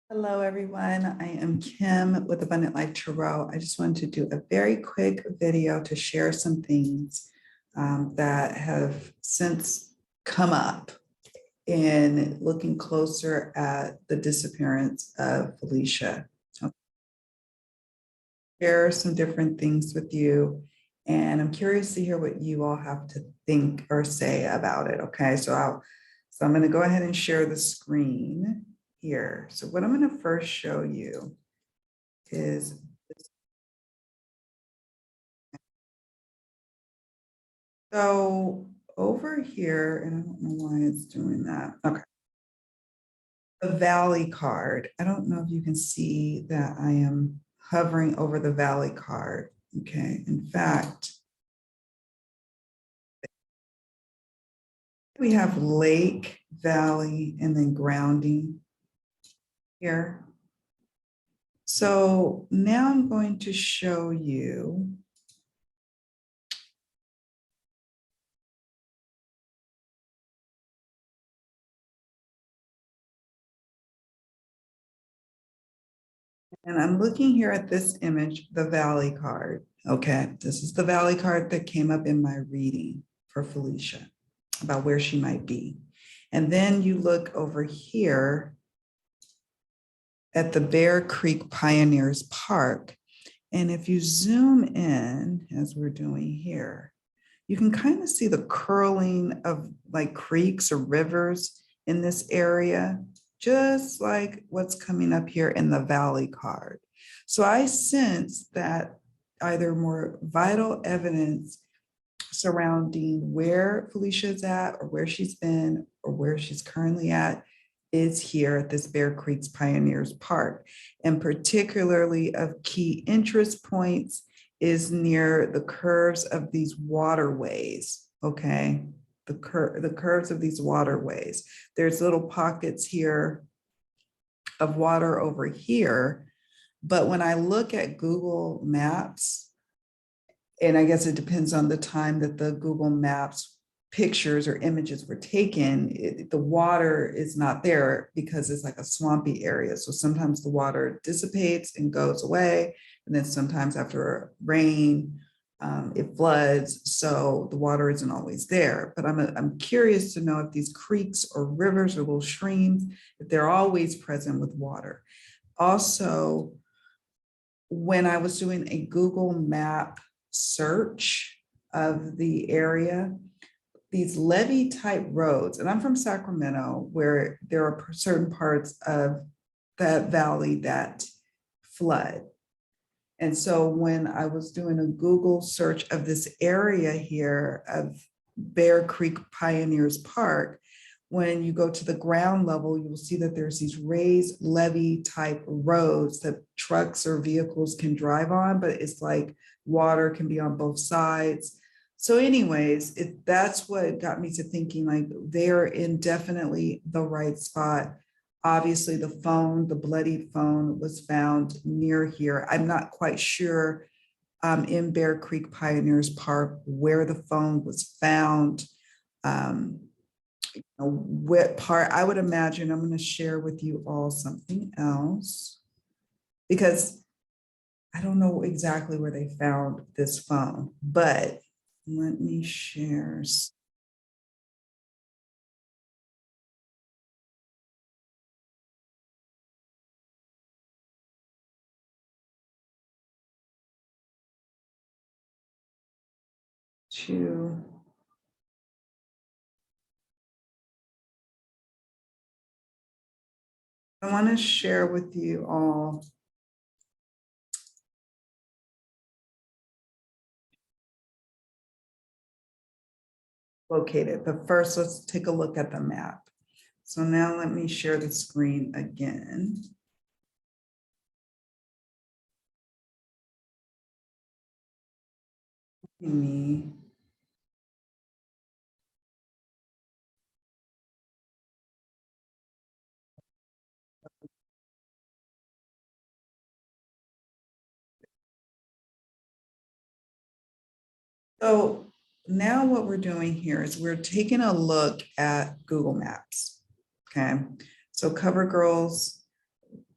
Hello, everyone. I am Kim with Abundant Life Tarot. I just wanted to do a very quick video to share some things that have since come up in looking closer at the disappearance of Felicia. I'll share some different things with you, and I'm curious to hear what you all have to think or say about it. Okay, so I'm going to go ahead and share the screen here. So what I'm going to first show you is so over here, and I don't know why it's doing that. Okay. The Valley card. I don't know if you can see that I am hovering over the Valley card. Okay. In fact, we have lake, valley, and then grounding here. So now I'm going to show you and I'm looking here at this image, the Valley card. Okay, this is the Valley card that came up in my reading for Felicia about where she might be. And then you look over here at the Bear Creek Pioneers Park. And if you zoom in, as we're doing here, you can kind of see the curling of like creeks or rivers in this area, just like what's coming up here in the Valley card. So I sense that either more vital evidence surrounding where Felicia is at or where she's been or where she's currently at is here at this Bear Creek Pioneers Park. And particularly of key interest points is near the curves of these waterways, okay? The curves of these waterways. There's little pockets here of water over here, but when I look at Google Maps, and I guess it depends on the time that the Google Maps pictures or images were taken, the water is not there because it's like a swampy area. So sometimes the water dissipates and goes away. And then sometimes after rain, it floods. So the water isn't always there. But I'm curious to know if these creeks or rivers or little streams, if they're always present with water. Also, when I was doing a Google Map search of the area, these levee type roads, and I'm from Sacramento, where there are certain parts of that valley that flood. And so when I was doing a Google search of this area here of Bear Creek Pioneers Park, when you go to the ground level, you will see that there's these raised levee type roads that trucks or vehicles can drive on, but it's like water can be on both sides. So anyways, that's what got me to thinking like they're in definitely the right spot. Obviously the phone, the bloodied phone was found near here. I'm not quite sure in Bear Creek Pioneers Park where the phone was found. What part, I would imagine I'm going to share with you all something else because I don't know exactly where they found this phone, but let me share. To I want to share with you all located. But first, let's take a look at the map. So now let me share the screen again. Me. So now what we're doing here is we're taking a look at Google Maps. Okay. So CoverGirl's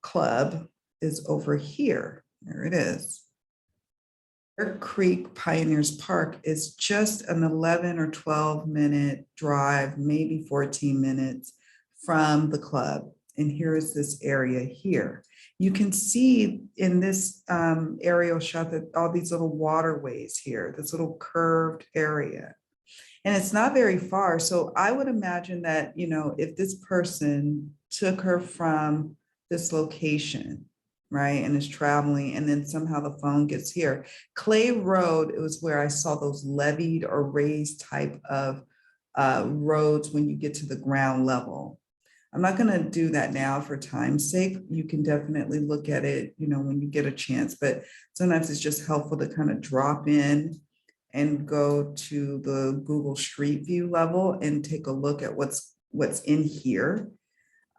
club is over here. There it is. Bear Creek Pioneers Park is just an 11 or 12-minute drive, maybe 14 minutes from the club. And here is this area here. You can see in this aerial shot that all these little waterways here, this little curved area. And it's not very far. So I would imagine that, you know, if this person took her from this location, right, and is traveling, and then somehow the phone gets here. Clay Road, it was where I saw those levied or raised type of roads when you get to the ground level. I'm not going to do that now for time's sake. You can definitely look at it, you know, when you get a chance, but sometimes it's just helpful to kind of drop in and go to the Google Street View level and take a look at what's in here.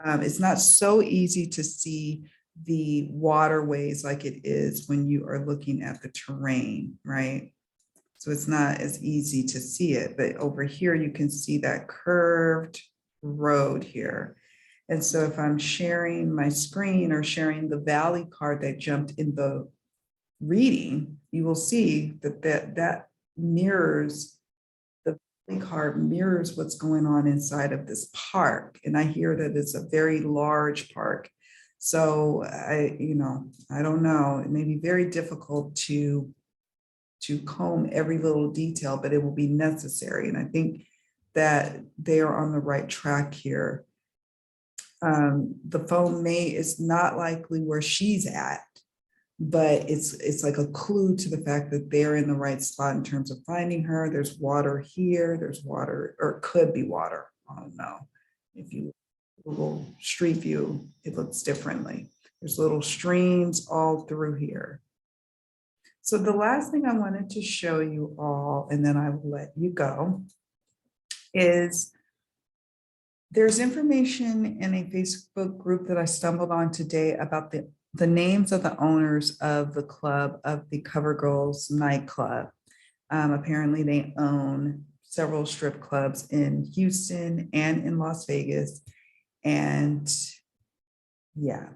It's not so easy to see the waterways like it is when you are looking at the terrain, right? So it's not as easy to see it, but over here you can see that curved road here. And so if I'm sharing my screen or sharing the Valley card that jumped in the reading, you will see that mirrors, the Valley card mirrors what's going on inside of this park. And I hear that it's a very large park. So I don't know, it may be very difficult to comb every little detail, but it will be necessary. And I think that they are on the right track here. The phone is not likely where she's at, but it's like a clue to the fact that they're in the right spot in terms of finding her. There's water here, there's water, or it could be water. I don't know. If you Google Street View, it looks differently. There's little streams all through here. So the last thing I wanted to show you all, and then I will let you go, is there's information in a Facebook group that I stumbled on today about the names of the owners of the club, of the Cover Girls nightclub. Apparently they own several strip clubs in Houston and in Las Vegas. And yeah,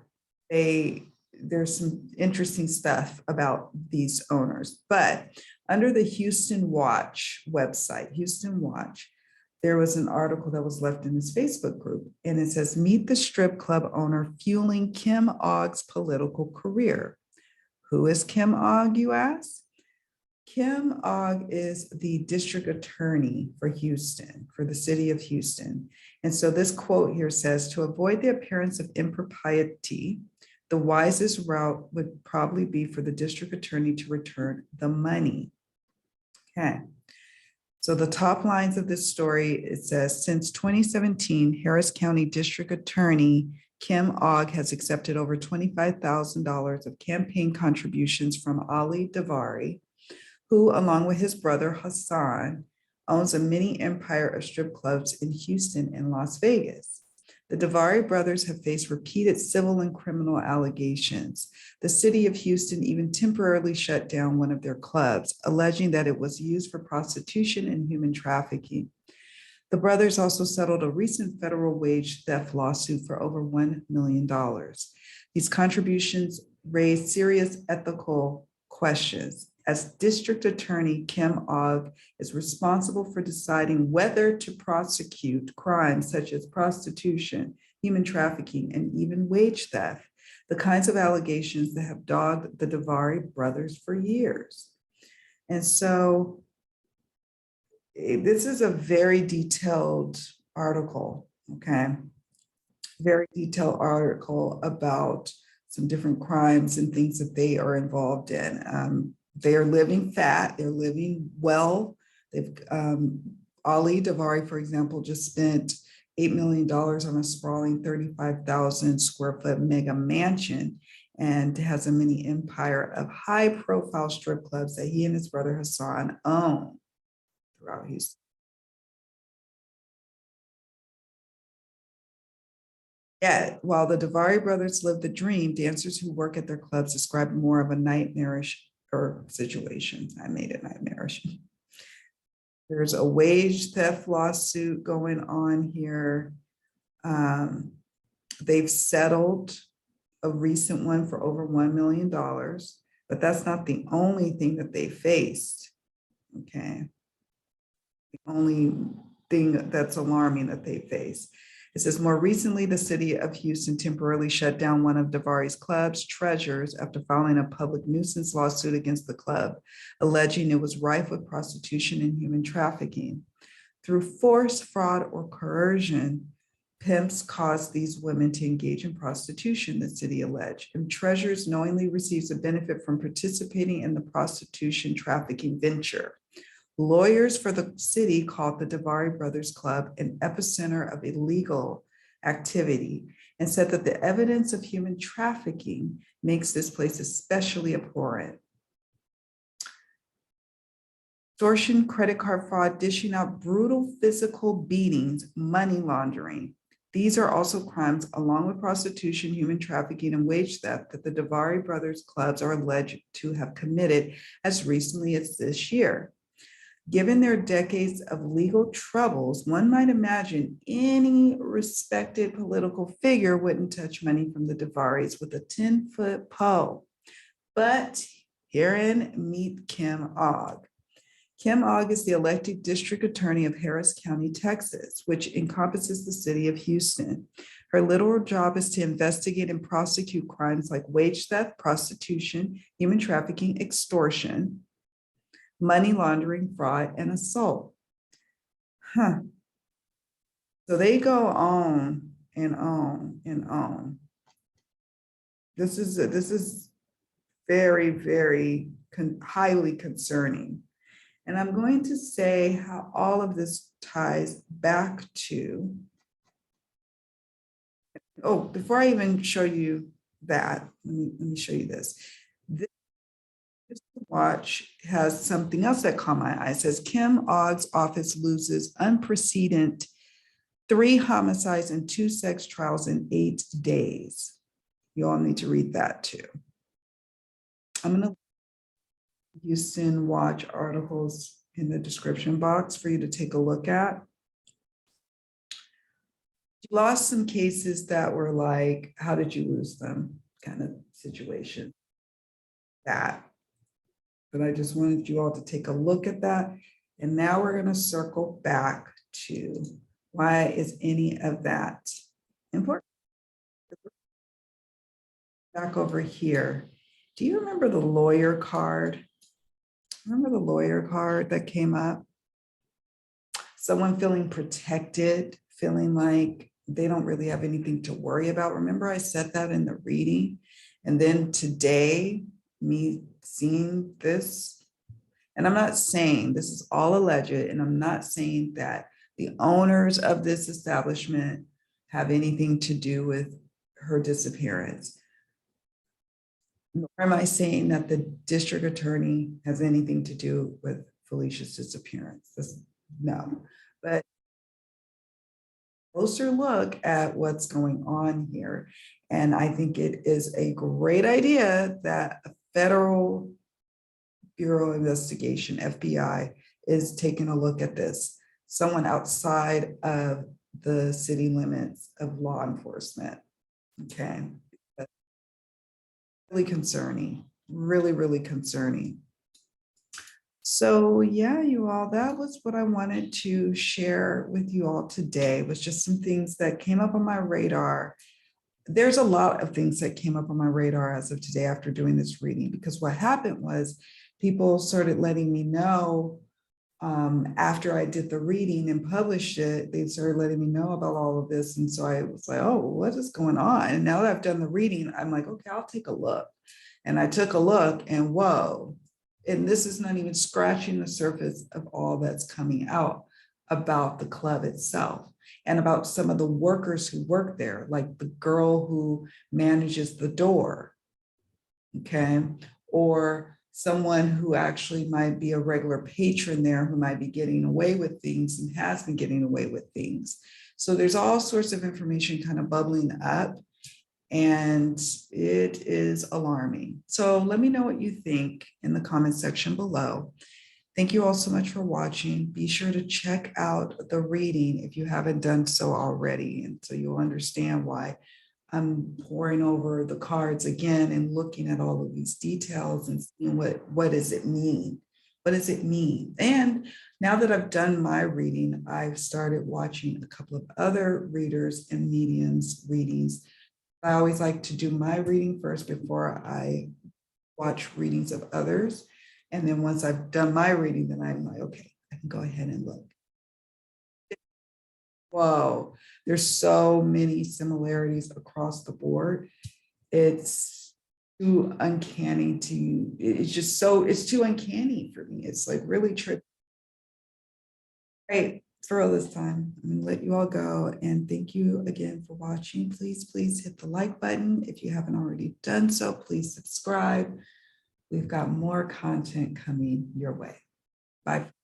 there's some interesting stuff about these owners. But under the Houston Watch website, Houston Watch, there was an article that was left in this Facebook group, and it says, "Meet the strip club owner fueling Kim Ogg's political career." Who is Kim Ogg, you ask? Kim Ogg is the district attorney for Houston, for the city of Houston. And so this quote here says, "To avoid the appearance of impropriety, the wisest route would probably be for the district attorney to return the money." Okay. So the top lines of this story, it says, "Since 2017, Harris County District Attorney Kim Ogg has accepted over $25,000 of campaign contributions from Ali Davari, who, along with his brother Hassan, owns a mini empire of strip clubs in Houston and Las Vegas. The Davari brothers have faced repeated civil and criminal allegations. The city of Houston even temporarily shut down one of their clubs, alleging that it was used for prostitution and human trafficking. The brothers also settled a recent federal wage theft lawsuit for over $1 million. These contributions raise serious ethical questions. As district attorney, Kim Ogg is responsible for deciding whether to prosecute crimes such as prostitution, human trafficking, and even wage theft, the kinds of allegations that have dogged the Davari brothers for years." And so this is a very detailed article, okay? Very detailed article about some different crimes and things that they are involved in. They are living fat, they're living well. They've, Ali Davari, for example, just spent $8 million on a sprawling 35,000 square foot mega mansion and has a mini empire of high profile strip clubs that he and his brother Hassan own throughout Houston. Yet, while the Davari brothers live the dream, dancers who work at their clubs describe more of a nightmarish situation. I made it nightmarish. There's a wage theft lawsuit going on here. They've settled a recent one for over $1 million, but that's not the only thing that they faced, okay? The only thing that's alarming that they face. It says, more recently, the city of Houston temporarily shut down one of DeVary's club's treasures after filing a public nuisance lawsuit against the club, alleging it was rife with prostitution and human trafficking. Through force, fraud, or coercion, pimps caused these women to engage in prostitution, the city alleged, and Treasures knowingly receives a benefit from participating in the prostitution trafficking venture. Lawyers for the city called the DeVary Brothers Club an epicenter of illegal activity and said that the evidence of human trafficking makes this place especially abhorrent. Extortion, credit card fraud, dishing out brutal physical beatings, money laundering. These are also crimes, along with prostitution, human trafficking, and wage theft, that the DeVary Brothers Clubs are alleged to have committed as recently as this year. Given their decades of legal troubles, one might imagine any respected political figure wouldn't touch money from the DeVarys with a 10-foot pole. But herein meet Kim Ogg. Kim Ogg is the elected district attorney of Harris County, Texas, which encompasses the city of Houston. Her literal job is to investigate and prosecute crimes like wage theft, prostitution, human trafficking, extortion, money laundering, fraud, and assault. So they go on and on and on. This is very, very highly concerning. And I'm going to say how all of this ties back to, oh, before I even show you that, let me show you this. This watch has something else that caught my eye. It says, Kim Ogg's office loses unprecedented 3 homicides and 2 sex trials in 8 days. You all need to read that too. I'm going to Houston Watch articles in the description box for you to take a look at. She lost some cases that were like, how did you lose them kind of situation. But I just wanted you all to take a look at that. And now we're going to circle back to why is any of that important? Back over here. Do you remember the lawyer card? Remember the lawyer card that came up? Someone feeling protected, feeling like they don't really have anything to worry about. Remember I said that in the reading? And then today, me seeing this, and I'm not saying this is all alleged, and I'm not saying that the owners of this establishment have anything to do with her disappearance. Nor am I saying that the district attorney has anything to do with Felicia's disappearance. No, but closer look at what's going on here. And I think it is a great idea that a federal Bureau of Investigation, FBI, is taking a look at this. Someone outside of the city limits of law enforcement. Okay. That's really concerning, really, really concerning. So yeah, you all, that was what I wanted to share with you all today, was just some things that came up on my radar. There's a lot of things that came up on my radar as of today after doing this reading, because what happened was people started letting me know after I did the reading and published it, they started letting me know about all of this. And so I was like, oh, what is going on? And now that I've done the reading, I'm like, okay, I'll take a look. And I took a look and whoa, and this is not even scratching the surface of all that's coming out about the club itself and about some of the workers who work there, like the girl who manages the door, okay? Or someone who actually might be a regular patron there who might be getting away with things and has been getting away with things. So there's all sorts of information kind of bubbling up, and it is alarming. So let me know what you think in the comment section below. Thank you all so much for watching. Be sure to check out the reading if you haven't done so already, and so you'll understand why I'm pouring over the cards again and looking at all of these details and seeing what does it mean? What does it mean? And now that I've done my reading, I've started watching a couple of other readers and mediums readings. I always like to do my reading first before I watch readings of others. And then once I've done my reading, then I'm like, okay, I can go ahead and look. Whoa, there's so many similarities across the board. It's too uncanny it's too uncanny for me. It's like really trippy. Right, for all this time, I'm gonna let you all go. And thank you again for watching. Please hit the like button. If you haven't already done so, please subscribe. We've got more content coming your way. Bye.